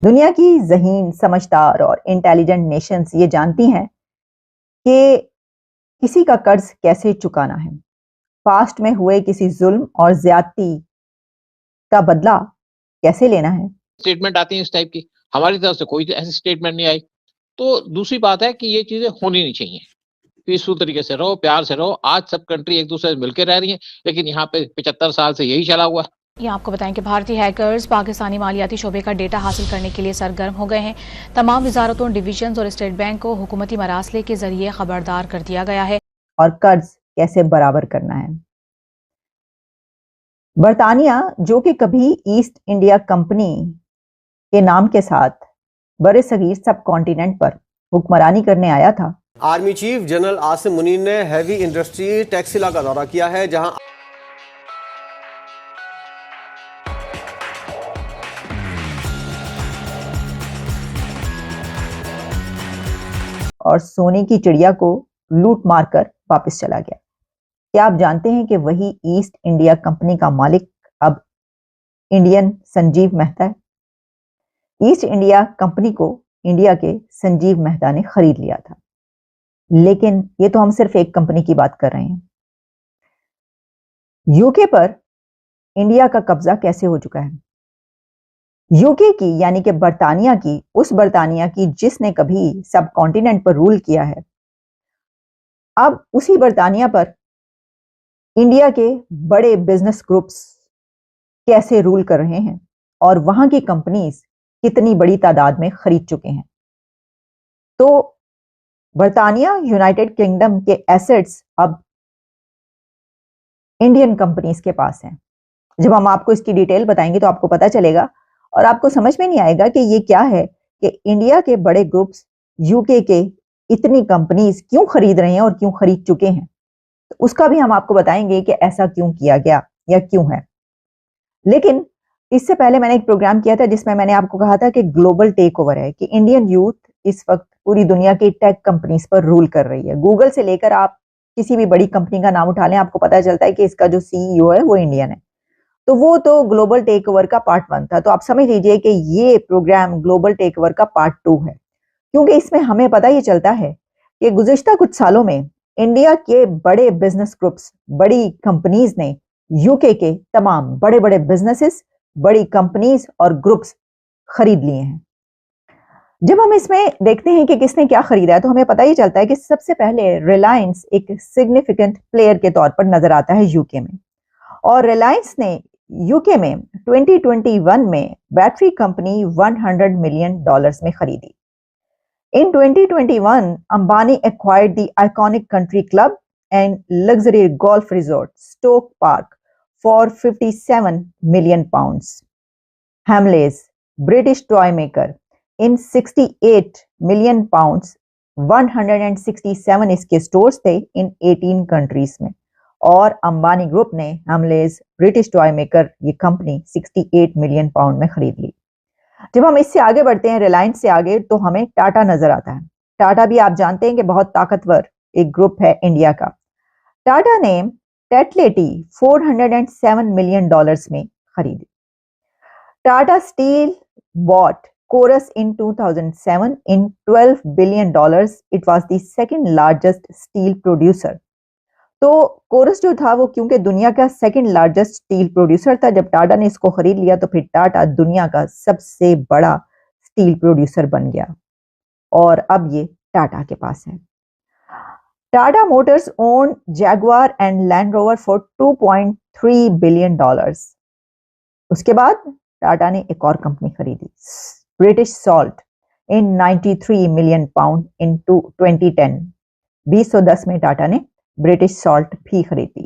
दुनिया की ज़हीन, समझदार और इंटेलिजेंट नेशंस ये जानती हैं कि किसी का कर्ज कैसे चुकाना है। पास्ट में हुए किसी जुल्म और ज्यादती का बदला कैसे लेना है। स्टेटमेंट आती है इस टाइप की। हमारी तरफ से कोई ऐसी स्टेटमेंट नहीं आई। तो दूसरी बात है कि ये चीजें होनी नहीं चाहिए। पीसफुल तरीके से रहो, प्यार से रहो। आज सब कंट्री एक दूसरे से मिलकर रह रही है, लेकिन यहाँ पे 75 साल से यही चला हुआ है। ये आपको बताएं कि भारतीय हैकर्स पाकिस्तानी मालियाती शोबे का डेटा हासिल करने के लिए सरगर्म हो गए हैं। तमाम वजारतों, डिवीजन और स्टेट बैंक को हुकूमती मरासले के जरिए खबरदार कर दिया गया है। और कर्ज कैसे बराबर करना है। बरतानिया, जो कि कभी ईस्ट इंडिया कंपनी के नाम के साथ बड़े सगीर सब कॉन्टिनेंट पर हुक्मरानी करने आया था। Army chief general Asim Munir ने हैवी इंडस्ट्री टेक्सिला का दौरा किया है, जहां और सोने की चिड़िया को लूट मारकर वापस चला गया। क्या आप जानते हैं कि वही ईस्ट इंडिया कंपनी का मालिक अब इंडियन संजीव मेहता है। ईस्ट इंडिया कंपनी को इंडिया के संजीव मेहता ने खरीद लिया था, लेकिन ये तो हम सिर्फ एक कंपनी की बात कर रहे हैं। यूके पर इंडिया का कब्जा कैसे हो चुका है। यूके की यानी कि बरतानिया की, उस बरतानिया की जिसने कभी सब कॉन्टिनेंट पर रूल किया है, अब उसी बरतानिया पर इंडिया के बड़े बिजनेस ग्रुप्स कैसे रूल कर रहे हैं और वहां की कंपनीज कितनी बड़ी तादाद में खरीद चुके हैं। तो बरतानिया यूनाइटेड किंगडम के एसेट्स अब इंडियन कंपनीज के पास हैं। जब हम आपको इसकी डिटेल बताएंगे तो आपको पता चलेगा और आपको समझ में नहीं आएगा कि ये क्या है कि इंडिया के बड़े ग्रुप्स यूके के इतनी कंपनीज क्यों खरीद रहे हैं और क्यों खरीद चुके हैं। तो उसका भी हम आपको बताएंगे कि ऐसा क्यों किया गया या क्यों है। लेकिन इससे पहले मैंने एक प्रोग्राम किया था जिसमें मैंने आपको कहा था कि ग्लोबल टेक ओवर है, कि इंडियन यूथ इस वक्त पूरी दुनिया की टेक कंपनीज पर रूल कर रही है। गूगल से लेकर आप किसी भी बड़ी कंपनी का नाम उठा लें, आपको पता चलता है कि इसका जो सीईओ है वो इंडियन है। तो वो तो ग्लोबल टेक ओवर का पार्ट 1 था। तो आप समझ लीजिए कि ये प्रोग्राम ग्लोबल टेक ओवर का पार्ट 2 है, क्योंकि इसमें हमें पता ये चलता है कि गुज़िश्ता कुछ सालों में इंडिया के बड़े बिजनेस ग्रुप्स, बड़ी कंपनीज ने यूके के तमाम बड़े बड़े बिजनेसेस, बड़ी कंपनीज और ग्रुप्स खरीद लिए हैं। जब हम इसमें देखते हैं कि किसने क्या खरीदा है, तो हमें पता ही चलता है कि सबसे पहले रिलायंस एक सिग्निफिकेंट प्लेयर के तौर पर नजर आता है यूके में। और रिलायंस ने यूके में 2021 में बैटरी कंपनी $100 मिलियन में खरीदी। In 2021, Ambani acquired the iconic country club and luxury golf resort Stoke Park for £57 million. Hamleys, British toy maker, in £68 million, 167 इसके स्टोर्स थे इन 18 कंट्रीज में। और अंबानी ग्रुप ने हमलेज ब्रिटिश टॉय मेकर ये कंपनी 68 मिलियन पाउंड में खरीद ली। जब हम इससे आगे बढ़ते हैं, रिलायंस से आगे, तो हमें टाटा नजर आता है। टाटा भी आप जानते हैं कि बहुत ताकतवर एक ग्रुप है इंडिया का। टाटा ने टेटलेटी $407 मिलियन में खरीदी। Tata steel bought Chorus in 2007 in $12 billion. It was the second largest steel producer. तो कोरस जो था वो क्योंकि दुनिया का सेकंड लार्जेस्ट स्टील प्रोड्यूसर था, जब टाटा ने इसको खरीद लिया तो फिर टाटा दुनिया का सबसे बड़ा स्टील प्रोड्यूसर बन गया और अब ये टाटा के पास है। Tata Motors own Jaguar and land rover for $2.3 billion. उसके बाद टाटा ने एक और कंपनी खरीदी, British salt, in £93 million in 2010। 2010 में टाटा ने ब्रिटिश सॉल्ट भी खरीदी।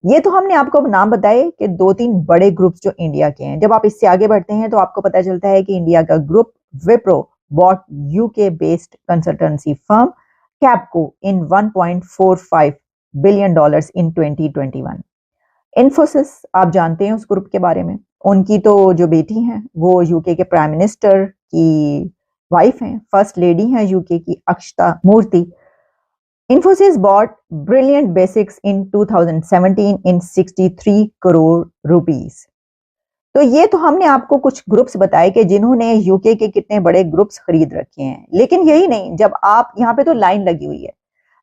ये तो हमने आपको नाम बताए कि 2-3 बड़े ग्रुप्स जो इंडिया के हैं। जब आप इससे आगे बढ़ते हैं तो आपको पता चलता है कि इंडिया का group Wipro bought UK based consultancy firm Capco in $1.45 billion in 2021। Infosys, आप जानते हैं उस ग्रुप के बारे में। उनकी तो जो बेटी हैं वो यूके के प्राइम मिनिस्टर की वाइफ हैं, फर्स्ट लेडी हैं यूके की, अक्षता मूर्ति। Infosys bought Brilliant Basics in 2017 in 63 crore rupees. तो ये तो हमने आपको कुछ ग्रुप्स बताए कि जिन्होंने यूके के कितने बड़े ग्रुप्स खरीद रखे हैं, लेकिन यही नहीं, जब आप यहाँ पे तो लाइन लगी हुई है,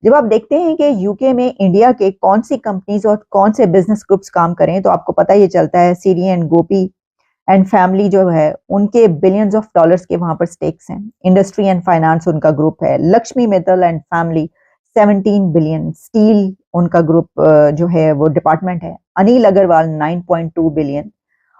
जब आप देखते हैं कि यूके में इंडिया के कौन सी कंपनीज और कौन से बिजनेस ग्रुप्स काम करें, तो आपको पता ये चलता है सीरी एंड गोपी एंड फैमिली जो है उनके बिलियंस ऑफ डॉलर्स के वहां पर स्टेक्स हैं। इंडस्ट्री एंड फाइनेंस उनका ग्रुप है। Lakshmi Mittal and family 17 billion. Steel उनका ग्रुप जो है वो डिपार्टमेंट है। अनिल अग्रवाल 9.2 बिलियन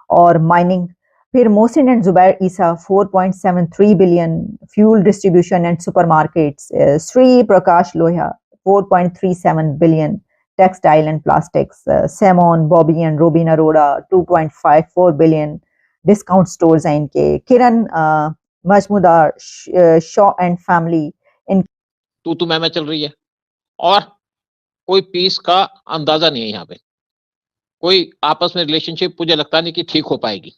और माइनिंग। फिर Mohsin and Zubair Issa 4.73 billion. Fuel distribution and supermarkets Shri Prakash Lohia 4.37 billion. Textile and plastics Simon Bobby and Robin Arora 2.54 billion. Discount stores हैं इनके। किरण मजमूदार शॉ एंड फैमिली इन तू मैं चल रही है और कोई पीस का अंदाजा नहीं है। यहाँ पे कोई आपस में रिलेशनशिप मुझे लगता नहीं कि ठीक हो पाएगी।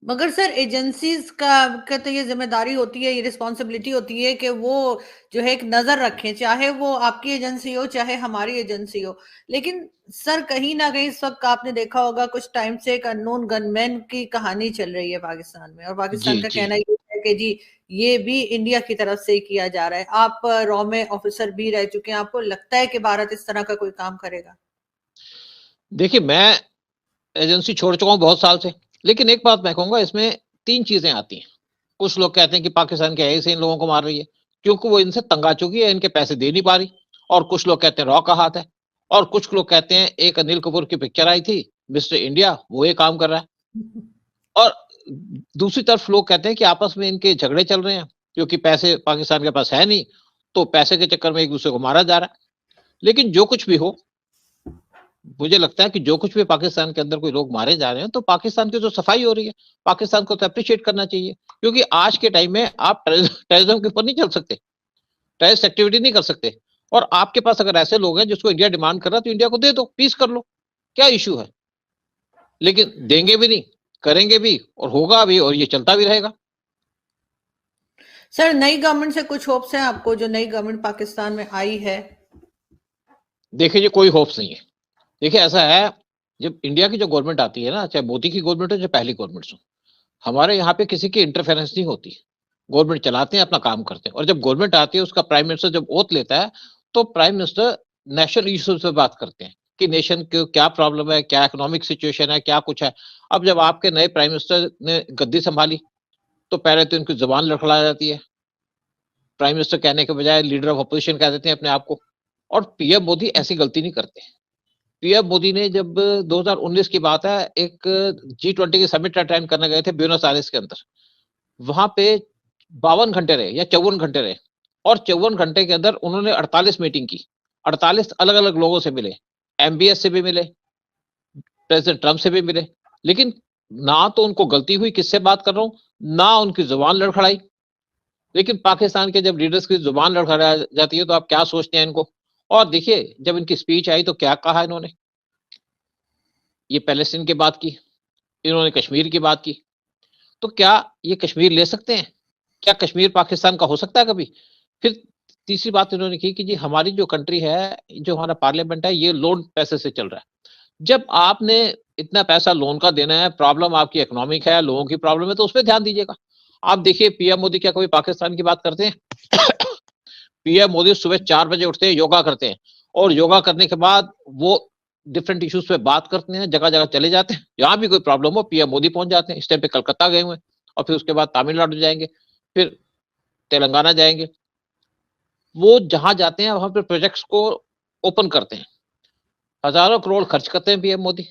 मगर सर एजेंसीज का तो ये जिम्मेदारी होती है, ये रिस्पॉन्सिबिलिटी होती है कि वो जो है एक नजर रखें, चाहे वो आपकी एजेंसी हो चाहे हमारी एजेंसी हो। लेकिन सर कहीं ना कहीं इस वक्त आपने देखा होगा कुछ टाइम से एक अननोन गनमैन की कहानी चल रही है पाकिस्तान में, और पाकिस्तान जी का जी कहना ये है कि जी ये भी इंडिया की तरफ से ही किया जा रहा है। आप रॉ में ऑफिसर भी रह चुके हैं, आपको लगता है कि भारत इस तरह का कोई काम करेगा? देखिए, मैं एजेंसी छोड़ चुका हूं बहुत साल से, लेकिन एक बात मैं कहूंगा, इसमें तीन चीजें आती हैं। कुछ लोग कहते हैं कि पाकिस्तान के ऐसे इन लोगों को मार रही है क्योंकि वो इनसे तंग आ चुकी है, इनके पैसे दे नहीं पा रही। और कुछ लोग कहते हैं रॉ का हाथ है। और कुछ लोग कहते हैं एक अनिल कपूर की पिक्चर आई थी मिस्टर इंडिया, वो ये काम कर रहा है। और दूसरी तरफ लोग कहते हैं कि आपस में इनके झगड़े चल रहे हैं क्योंकि पैसे पाकिस्तान के पास है नहीं, तो पैसे के चक्कर में एक दूसरे को मारा जा रहा है। लेकिन जो कुछ भी हो, मुझे लगता है कि जो कुछ भी पाकिस्तान के अंदर कोई लोग मारे जा रहे हैं, तो पाकिस्तान की जो सफाई हो रही है, पाकिस्तान को तो अप्रिशिएट करना चाहिए। क्योंकि आज के टाइम में आप टेररिज्म के ऊपर नहीं चल सकते, टेररिस्ट एक्टिविटी नहीं कर सकते। और आपके पास अगर ऐसे लोग हैं जिसको इंडिया डिमांड कर रहा है, तो इंडिया को दे दो, पीस कर लो, क्या इश्यू है। लेकिन देंगे भी नहीं, करेंगे भी, और होगा भी, और ये चलता भी रहेगा। सर नई गवर्नमेंट से कुछ होप्स हैं आपको, जो नई गवर्नमेंट पाकिस्तान में आई है? देखिए, कोई होप्स नहीं है। देखिए, ऐसा है, जब इंडिया की जो गवर्नमेंट आती है ना, चाहे मोदी की गवर्नमेंट हो चाहे पहली गवर्नमेंट हो, हमारे यहाँ पे किसी की इंटरफेरेंस नहीं होती। गवर्नमेंट चलाते हैं, अपना काम करते हैं। और जब गवर्नमेंट आती है, उसका प्राइम मिनिस्टर जब ओथ लेता है, तो प्राइम मिनिस्टर नेशनल इश्यूज पे बात करते हैं कि नेशन को क्या प्रॉब्लम है, क्या इकोनॉमिक सिचुएशन है, क्या कुछ है। अब जब आपके नए प्राइम मिनिस्टर ने गद्दी संभाली, तो पहले तो इनकी जुबान लड़खड़ा जाती है। प्राइम मिनिस्टर कहने के बजाय लीडर ऑफ अपोजिशन कह देते हैं अपने आप को। और पीएम मोदी ऐसी गलती नहीं करते। पीएम मोदी ने जब 2019 की बात है, एक G20 की समिट अटेंड करने गए थे ब्यूनस आयर्स के अंदर। वहां पे 52 घंटे रहे या 54 घंटे रहे, और 54 घंटे के अंदर उन्होंने 48 मीटिंग की। 48 अलग अलग लोगों से मिले, एमबीएस से भी मिले, प्रेसिडेंट ट्रंप से भी मिले। लेकिन ना तो उनको गलती हुई, किससे बात कर रहा हूं, ना उनकी जुबान लड़खड़ाई। लेकिन पाकिस्तान के जब लीडर्स की जुबान लड़खड़ा जाती है, तो आप क्या सोचते हैं इनको। और देखिए, जब इनकी स्पीच आई तो क्या कहा इन्होंने, ये पैलेस्टीन की बात की, इन्होंने कश्मीर की बात की। तो क्या ये कश्मीर ले सकते हैं? क्या कश्मीर पाकिस्तान का हो सकता है कभी? फिर तीसरी बात इन्होंने की कि जी हमारी जो कंट्री है, जो हमारा पार्लियामेंट है, ये लोन पैसे से चल रहा है। जब आपने इतना पैसा लोन का देना है, प्रॉब्लम आपकी इकोनॉमिक है, लोगों की प्रॉब्लम है, तो उस पर ध्यान दीजिएगा। आप देखिए, पीएम मोदी क्या कभी पाकिस्तान की बात करते हैं? पीएम मोदी सुबह 4 बजे उठते हैं, योगा करते हैं, और योगा करने के बाद वो डिफरेंट इश्यूज पे बात करते हैं, जगह जगह चले जाते हैं। जहां भी कोई प्रॉब्लम हो, पीएम मोदी पहुंच जाते हैं। इस टाइम पे कलकत्ता गए हुए हैं, और फिर उसके बाद तमिलनाडु जाएंगे, फिर तेलंगाना जाएंगे। वो जहां जाते हैं वहां पे प्रोजेक्ट्स को ओपन करते हैं। हजारों करोड़ खर्च करते हैं पीएम मोदी।